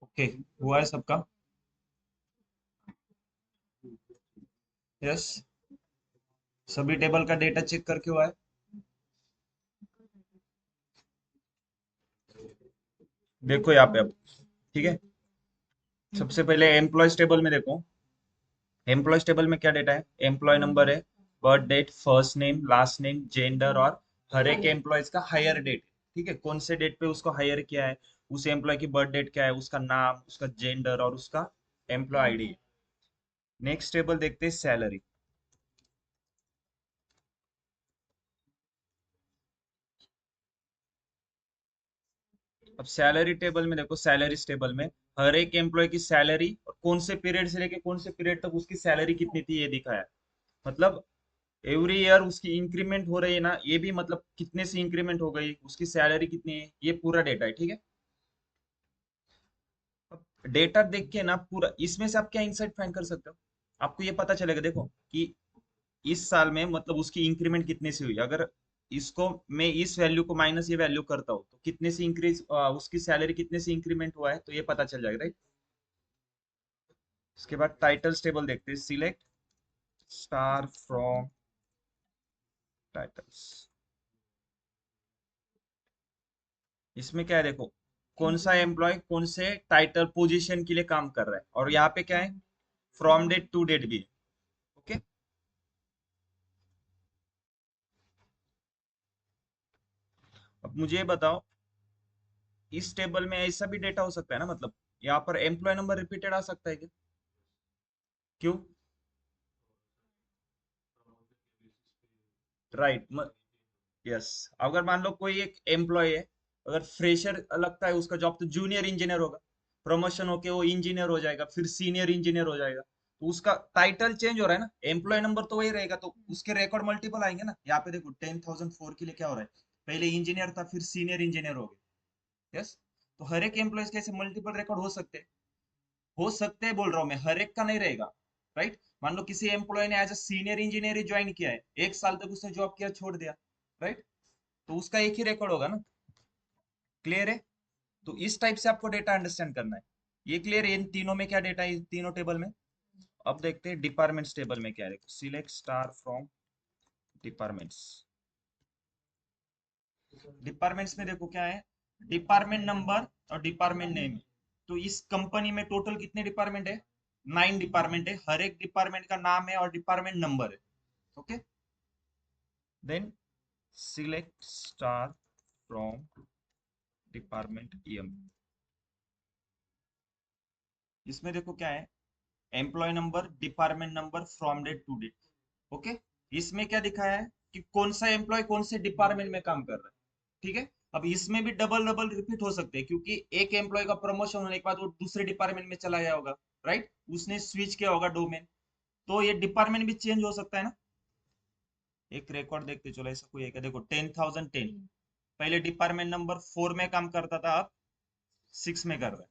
ओके, हुआ है सबका? यस, सभी टेबल का डेटा चेक करके हुआ है। देखो यहाँ पे अब, ठीक है, सबसे पहले एम्प्लॉयज टेबल में देखो। एम्प्लॉयज टेबल में क्या डेटा है? एम्प्लॉय नंबर है, birth date, first name, last name, gender, और हर एक एम्प्लॉयज का हायर डेट, ठीक है, कौन से डेट पे उसको हायर किया है, उस एम्प्लॉय की बर्थ डेट क्या है, उसका नाम, उसका जेंडर और उसका एम्प्लॉय आईडी। नेक्स्ट टेबल देखते हैं, सैलरी। अब सैलरी टेबल में देखो, सैलरीज टेबल में हर एक एम्प्लॉय की सैलरी और कौन से पीरियड से लेके कौन से पीरियड तक उसकी सैलरी कितनी थी ये दिखाया। मतलब एवरी ईयर उसकी इंक्रीमेंट हो रही है ना, ये भी मतलब कितने से इंक्रीमेंट हो गई, उसकी सैलरी कितनी है, ये पूरा डेटा है, ठीक है। अब डेटा देख के ना पूरा, इसमें से आप क्या इंसाइट फाइंड कर सकते हो, आपको ये पता चलेगा देखो कि इस साल में मतलब उसकी इंक्रीमेंट कितने से हुई। अगर इसको मैं इस वैल्यू को माइनस ये वैल्यू करता हूँ तो कितने से इंक्रीज, उसकी सैलरी कितने से इंक्रीमेंट हुआ है, तो ये पता चल जाएगा, राइट। उसके बाद टाइटल्स टेबल देखते हैं, सिलेक्ट स्टार फ्रॉम टाइटल्स। इसमें क्या है देखो, कौन सा एम्प्लॉय कौन से टाइटल पोजीशन के लिए काम कर रहा है, और यहाँ पे क्या है, फ्रॉम डेट टू डेट भी है, ओके। अब मुझे ये बताओ, इस टेबल में ऐसा भी डेटा हो सकता है ना, मतलब यहाँ पर एम्प्लॉय नंबर रिपीटेड आ सकता है क्या? क्यों? Right, yes. अगर मान लो कोई एक एम्प्लॉय है, अगर फ्रेशर लगता है उसका जॉब, तो जूनियर इंजीनियर होगा, प्रमोशन होके वो इंजीनियर हो जाएगा, फिर सीनियर इंजीनियर हो जाएगा, तो उसका टाइटल चेंज हो रहा है ना, एम्प्लॉय नंबर तो वही रहेगा, तो उसके रिकॉर्ड मल्टीपल आएंगे ना। यहाँ पे देखो 10,004 के लिए क्या हो रहा है, पहले इंजीनियर था फिर सीनियर इंजीनियर हो गया, यस। तो हर एक एम्प्लॉय के ऐसे मल्टीपल रिकॉर्ड हो सकते हैं बोल रहा हूँ मैं, हर एक का नहीं रहेगा, राइट। मान लो किसी एम्प्लॉय ने एज अ सीनियर इंजीनियर ही ज्वाइन किया है, 1 साल तक उसने जॉब किया छोड़ दिया, राइट, तो उसका एक ही रिकॉर्ड होगा ना। क्लियर है? तो इस टाइप से आपको डेटा अंडरस्टैंड करना है। ये क्लियर है इन तीनों में क्या डेटा है, इन तीनों टेबल में। अब देखते हैं डिपार्टमेंट्स टेबल में क्या है, select star from departments. Departments में देखो क्या है, डिपार्टमेंट नंबर और डिपार्टमेंट नेम। तो इस कंपनी में टोटल कितने डिपार्टमेंट है? 9 डिपार्टमेंट है, हर एक डिपार्टमेंट का नाम है और डिपार्टमेंट नंबर है, okay. Then select star from department EM. इसमें देखो क्या है, employee number, department number, from date to date, okay. इसमें क्या दिखाया है कि कौन सा एम्प्लॉय कौन से डिपार्टमेंट में काम कर रहा है, ठीक है। अब इसमें भी डबल डबल रिपीट हो सकते हैं, क्योंकि एक एम्प्लॉय का प्रमोशन होने के बाद वो दूसरे डिपार्टमेंट में चला गया होगा, राइट, उसने स्विच किया होगा डोमेन, तो ये डिपार्टमेंट भी चेंज हो सकता है ना। एक रिकॉर्ड देखते चलो, ऐसा कोई है क्या, देखो 10,010, पहले डिपार्टमेंट नंबर 4 में काम करता था, अब 6 में कर रहा है,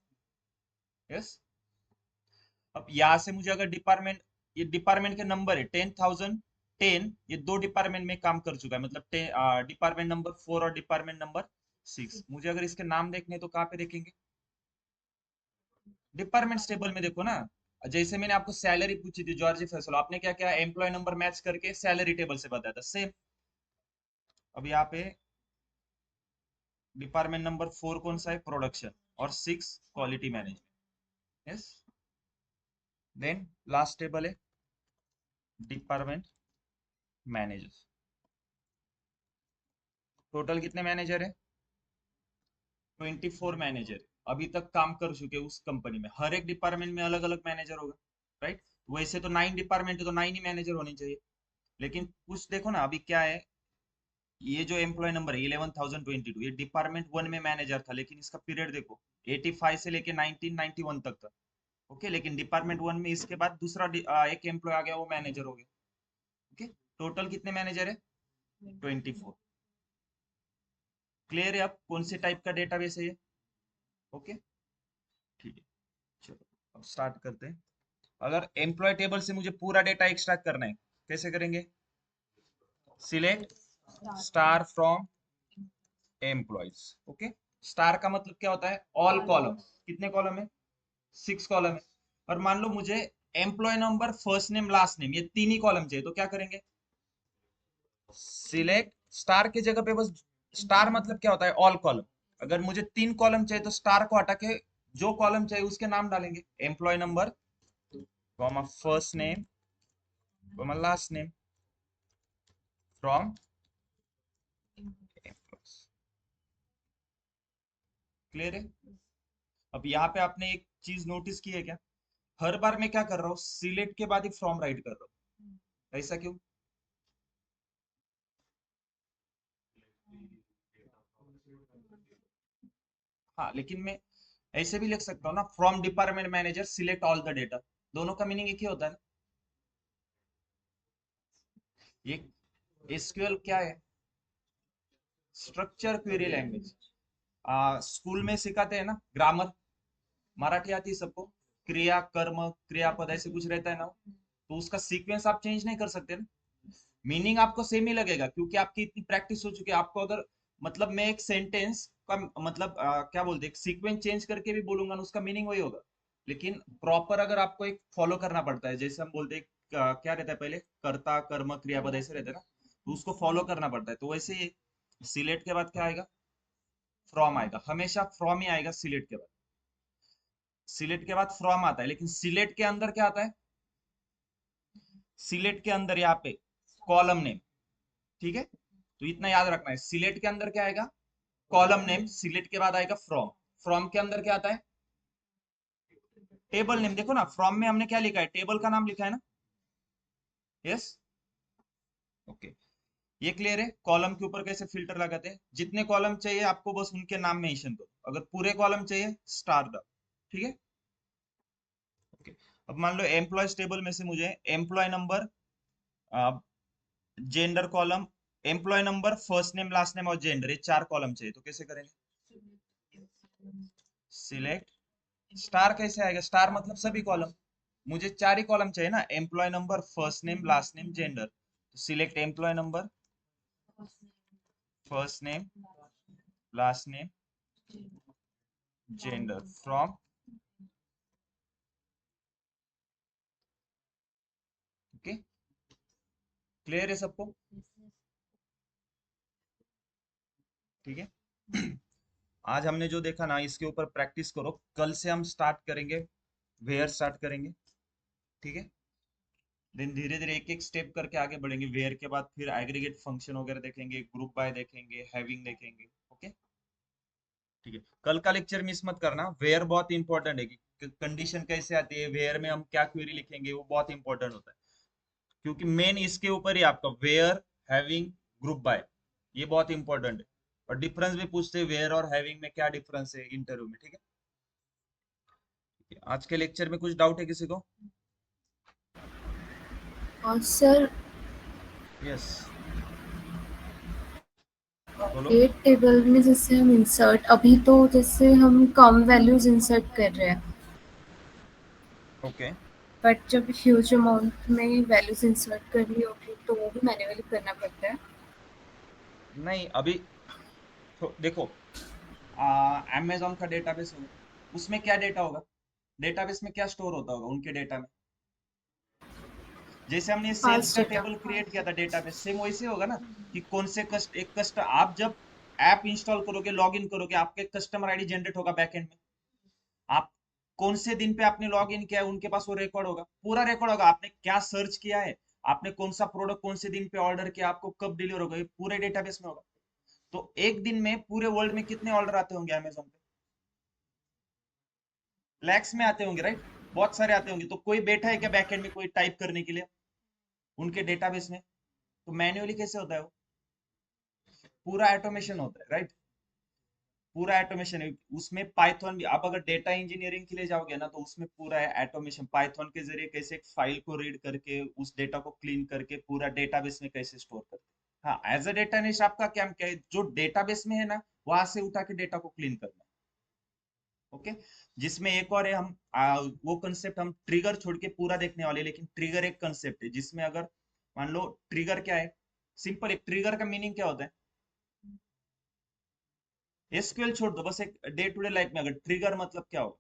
यस। अब यहाँ से मुझे अगर डिपार्टमेंट, ये डिपार्टमेंट के नंबर है 10,010, ये दो डिपार्टमेंट में काम कर चुका है, मतलब डिपार्टमेंट नंबर 4 और डिपार्टमेंट नंबर 6। मुझे अगर इसके नाम देखने हैं, तो कहाँ पे देखेंगे, डिपार्टमेंट टेबल में देखो ना। जैसे मैंने आपको सैलरी पूछी थी जॉर्ज फैसल, आपने क्या किया, एम्प्लॉय नंबर मैच करके सैलरी टेबल से बताया था, सेम। अब यहाँ पे डिपार्टमेंट नंबर 4 कौन सा है, प्रोडक्शन, और 6 quality management, yes. Then last table है डिपार्टमेंट मैनेजर। टोटल कितने मैनेजर है? 24 मैनेजर अभी तक काम कर चुके उस कंपनी में, हर एक डिपार्टमेंट में अलग अलग मैनेजर होगा, राइट। वैसे तो 9 डिपार्टमेंट है, तो 9 ही मैनेजर होने चाहिए, लेकिन कुछ देखो ना, अभी क्या है, ये जो एम्प्लॉय नंबर है 11,022, ये डिपार्टमेंट 1 में मैनेजर था, लेकिन इसका पीरियड देखो 85 से लेके 1991 तक था, ओके। लेकिन डिपार्टमेंट 1 में इसके बाद दूसरा एक एम्प्लॉय आ गया, वो मैनेजर हो गया, ओके। टोटल कितने मैनेजर है? 24। क्लियर है अब कौन से टाइप का डेटाबेस है ये, ओके, ठीक है। चलो अब स्टार्ट करते हैं। अगर एम्प्लॉय टेबल से मुझे पूरा डेटा एक्सट्रैक्ट करना है, कैसे करेंगे? Select star from employees, okay. Star का मतलब क्या होता है, ऑल कॉलम। कितने कॉलम है? 6 कॉलम है। और मान लो मुझे employee number, first name, last name, ये तीन ही कॉलम चाहिए, तो क्या करेंगे, सिलेक्ट स्टार की जगह पे बस स्टार मतलब क्या होता है, ऑल कॉलम। अगर मुझे 3 कॉलम चाहिए तो स्टार को हटा के जो कॉलम चाहिए उसके नाम डालेंगे, employee number, comma first name, comma last name, from employee. Clear है? अब यहाँ पे आपने एक चीज नोटिस की है क्या, हर बार मैं क्या कर रहा हूँ, सिलेक्ट के बाद ही फ्रॉम राइट कर रहा हूँ, ऐसा क्यों? हाँ, लेकिन मैं ऐसे भी लिख सकता हूँ ना, from department manager select all the data, दोनों का मीनिंग एक ही होता है ना। ये एसक्यूएल क्या है, स्ट्रक्चर क्वेरी लैंग्वेज। स्कूल में सिखाते हैं ना ग्रामर, मराठी आती है सबको, क्रिया कर्म क्रियापद ऐसे कुछ रहता है ना, तो उसका सीक्वेंस आप चेंज नहीं कर सकते ना, मीनिंग आपको सेम ही लगेगा क्योंकि आपकी इतनी प्रैक्टिस हो चुकी है। आपको अगर मतलब मैं एक सेंटेंस का मतलब क्या बोलते हैं, सीक्वेंस चेंज करके भी बोलूंगा ना, उसका मीनिंग वही होगा। लेकिन प्रॉपर अगर आपको एक फॉलो करना पड़ता है, जैसे हम बोलते हैं क्या रहता है पहले, कर्ता कर्म क्रियापद ऐसे रहते हैं ना, तो उसको फॉलो करना पड़ता है। तो वैसे ही सिलेक्ट के बाद क्या आएगा, फ्रॉम आएगा, हमेशा फ्रॉम ही आएगा सिलेक्ट के बाद। सिलेक्ट के बाद फ्रॉम आता है, लेकिन सिलेक्ट के अंदर क्या आता है, सिलेक्ट के अंदर यहाँ पे कॉलम नेम, ठीक है, तो इतना याद रखना है, सिलेक्ट के अंदर क्या आएगा, कॉलम नेम, सिलेक्ट के बाद आएगा फ्रॉम, फ्रॉम के अंदर क्या आता है, टेबल नेम। देखो ना फ्रॉम में हमने क्या लिखा है, टेबल का नाम लिखा है ना, यस, ओके। ये क्लियर है, कॉलम के ऊपर कैसे फिल्टर लगाते हैं, जितने कॉलम चाहिए आपको बस उनके नाम मेंशन करो, अगर पूरे कॉलम चाहिए स्टार दो, ठीक है, ओके। अब मान लो एम्प्लॉयज टेबल में से मुझे employee number, gender column, employee number, first name last name और जेंडर, ये 4 कॉलम चाहिए, तो कैसे करेंगे, सिलेक्ट स्टार कैसे आएगा, स्टार मतलब सभी कॉलम, मुझे 4 ही कॉलम चाहिए ना, employee number first name last name gender, तो select employee number first name last name gender from, okay, clear है सबको, ठीक है। आज हमने जो देखा ना इसके ऊपर प्रैक्टिस करो, कल से हम स्टार्ट करेंगे, वेयर स्टार्ट करेंगे, ठीक है, देन धीरे धीरे एक एक स्टेप करके आगे बढ़ेंगे, वेयर के बाद फिर एग्रीगेट फंक्शन वगैरह देखेंगे, ग्रुप बाय देखेंगे, हैविंग देखेंगे, ओके, ठीक है। कल का लेक्चर मिस मत करना, वेयर बहुत इंपॉर्टेंट है कि कंडीशन कैसे आती है, वेयर में हम क्या क्वेरी लिखेंगे, वो बहुत इंपॉर्टेंट होता है, क्योंकि मेन इसके ऊपर ही आपका वेयर, हैविंग, ग्रुप बाय, ये बहुत इंपॉर्टेंट है। और डिफरेंस भी पूछते हैं, वेयर और हैविंग में क्या डिफरेंस है इंटरव्यू में, ठीक है। आज के लेक्चर में कुछ डाउट है किसी को? और सर यस, बोलो। डेट टेबल में जैसे हम इंसर्ट, अभी तो जैसे हम कम वैल्यूज इंसर्ट कर रहे हैं, ओके, बट जब ह्यूज अमाउंट में वैल्यूज इंसर्ट करनी होगी तो वो भी मैन्युअली करना पड़ता है। नहीं अभी तो देखो, अमेजोन का डेटाबेस होगा, उसमें क्या डेटा होगा, डेटाबेस में क्या स्टोर होता होगा उनके डेटा में, जैसे हमने सेल्स पास का डेटा। टेबल क्रिएट किया था डेटाबेस, सेम वैसे होगा ना, कि कौन से एक आप जब ऐप इंस्टॉल करोगे, लॉग इन करोगे, आपके कस्टमर आईडी जनरेट होगा बैकएंड में, आप कौन से दिन पे आपने लॉग इन किया है उनके पास वो रिकॉर्ड होगा, पूरा रिकॉर्ड होगा, आपने क्या सर्च किया है, आपने कौन सा प्रोडक्ट कौन से दिन पे ऑर्डर किया, आपको कब डिलीवर होगा, ये पूरे डेटाबेस में होगा। तो एक दिन में पूरे वर्ल्ड में कितने ऑर्डर आते होंगे अमेजोन पे, लैक्स में आते होंगे, राइट, बहुत सारे आते होंगे, तो कोई बैठा है क्या बैकएंड में कोई टाइप करने के लिए उनके डेटाबेस में, तो मैन्युअली कैसे होता है वो, पूरा ऑटोमेशन होता है, राइट, पूरा ऑटोमेशन है उसमें। पाइथन भी आप अगर डेटा इंजीनियरिंग के लिए जाओगे ना, तो उसमें पूरा है ऑटोमेशन, पाइथन के जरिए कैसे एक फाइल को रीड करके उस डेटा को क्लीन करके पूरा डेटाबेस में कैसे स्टोर करते हैं। हाँ, एज अ डेटा एनालिस्ट आपका काम क्या है, जो डेटाबेस में है ना वहां से उठा के डेटा को क्लीन करना, ओके। जिसमें एक और है, हम वो कंसेप्ट हम ट्रिगर छोड़ के पूरा देखने वाले हैं, लेकिन ट्रिगर एक कंसेप्ट है जिसमें अगर मान लो, ट्रिगर क्या है, सिंपल, एक ट्रिगर का मीनिंग क्या होता है, एसक्यूएल छोड़ दो, बस एक डे टू डे लाइफ में अगर ट्रिगर मतलब क्या होगा,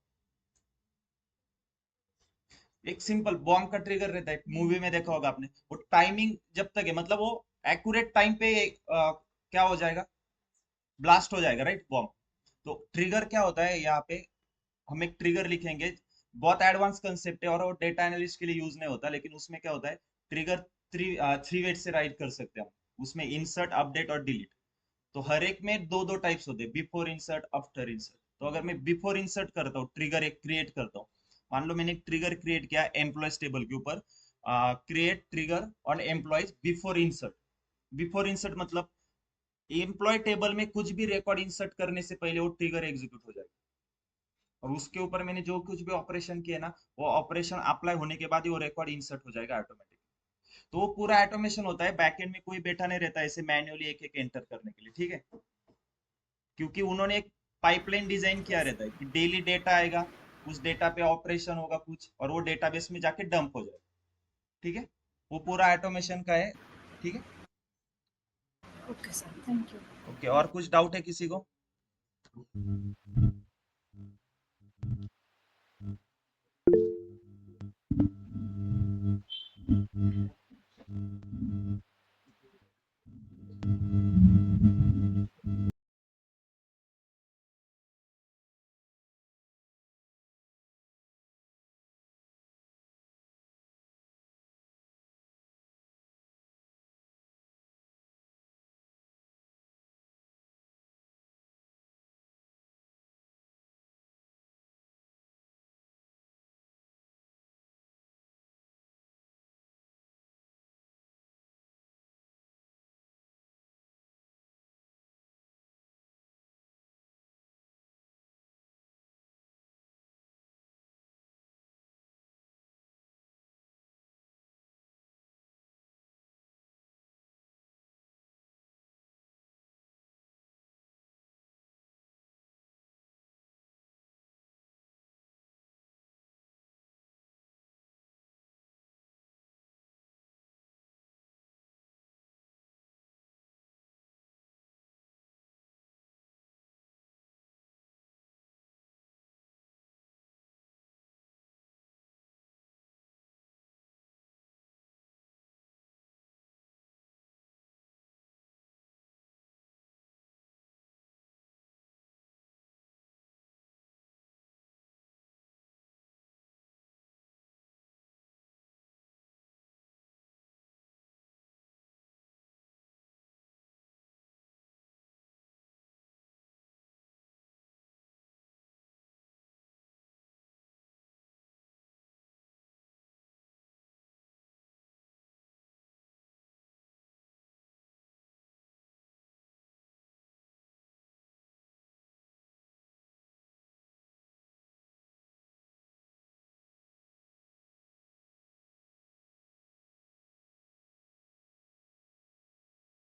एक सिंपल बॉम्ब का ट्रिगर रहता है, मूवी में देखा होगा आपने, वो टाइमिंग जब तक है मतलब वो एक्यूरेट टाइम पे क्या हो जाएगा, ब्लास्ट हो जाएगा, राइट बॉम्ब। तो ट्रिगर क्या होता है यहाँ पे, हम एक ट्रिगर लिखेंगे, बहुत एडवांस कंसेप्ट है और वो डेटा एनालिस्ट के लिए यूज नहीं होता, लेकिन उसमें क्या होता है, ट्रिगर थ्री वेट से राइट कर सकते हैं हम, उसमें इंसर्ट, अपडेट और डिलीट। तो हर एक में दो दो टाइप्स होते हैं, बिफोर इंसर्ट, आफ्टर इंसर्ट। तो अगर मैं बिफोर इंसर्ट करता हूँ, ट्रिगर एक क्रिएट करता हूँ, मान लो मैंने एक ट्रिगर क्रिएट किया एम्प्लॉयज टेबल के ऊपर, create trigger on employees before insert. Before insert मतलब एम्प्लॉय टेबल में कुछ भी रिकॉर्ड इंसर्ट करने से पहले वो ट्रिगर एग्जीक्यूट हो जाएगा, और उसके ऊपर मैंने जो कुछ भी ऑपरेशन किया ना, वो ऑपरेशन अप्लाई होने के बाद ही वो रिकॉर्ड इंसर्ट हो जाएगा ऑटोमेटिक। तो वो पूरा ऑटोमेशन होता है, बैकएंड में कोई बैठा नहीं रहता ऐसे मैन्युअली एक एक एंटर करने के लिए, ठीक है। क्योंकि उन्होंने एक पाइपलाइन डिजाइन किया रहता है कि डेली डेटा आएगा, उस डेटा पे ऑपरेशन होगा कुछ, और वो डेटाबेस में जाके डंप हो जाएगा, ठीक है। वो पूरा ऑटोमेशन का है, ठीक है। Okay sir, thank you. Okay, और कुछ डाउट है किसी को?